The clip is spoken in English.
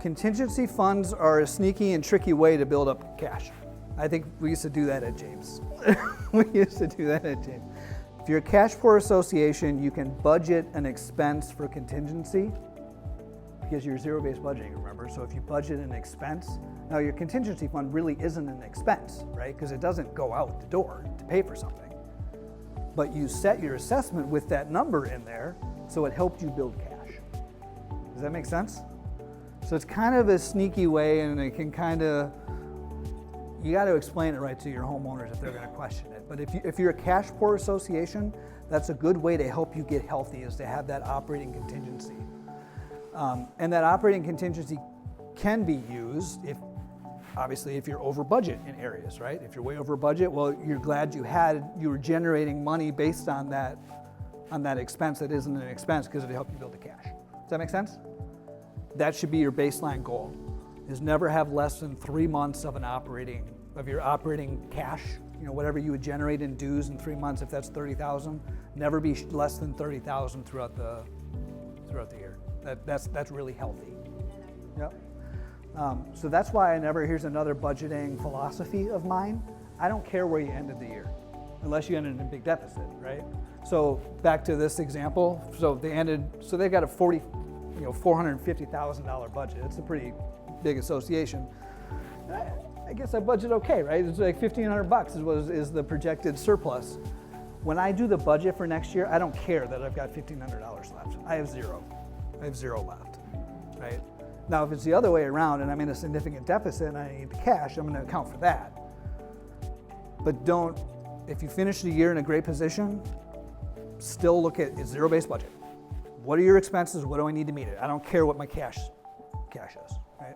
Contingency funds are a sneaky and tricky way to build up cash. I think we used to do that at James. We used to do that at James. If you're a cash poor association, you can budget an expense for contingency because you're zero-based budgeting, remember? So if you budget an expense, now your contingency fund really isn't an expense, right? Because it doesn't go out the door to pay for something. But you set your assessment with that number in there, so it helped you build cash. Does that make sense? So it's kind of a sneaky way, and it can kind of, you got to explain it right to your homeowners if they're going to question it. But if you're a cash poor association, that's a good way to help you get healthy, is to have that operating contingency. And that operating contingency can be used obviously if you're over budget in areas, right? If you're way over budget, well, you're glad you were generating money based on that expense that isn't an expense because it helped you build the cash. Does that make sense? That should be your baseline goal, is never have less than 3 months of your operating cash, whatever you would generate in dues in 3 months, if that's 30,000, never be less than 30,000 throughout the year. That's really healthy. Yep. So that's why here's another budgeting philosophy of mine. I don't care where you ended the year, unless you ended in a big deficit, right? So back to this example. So they got a $450,000 budget. It's a pretty big association. I guess I budget okay, right? It's like $1,500 is the projected surplus. When I do the budget for next year, I don't care that I've got $1,500 left. I have zero left, right? Now, if it's the other way around and I'm in a significant deficit and I need the cash, I'm going to account for that. But if you finish the year in a great position, still look at it's zero-based budget. What are your expenses? What do I need to meet it? I don't care what my cash is, right?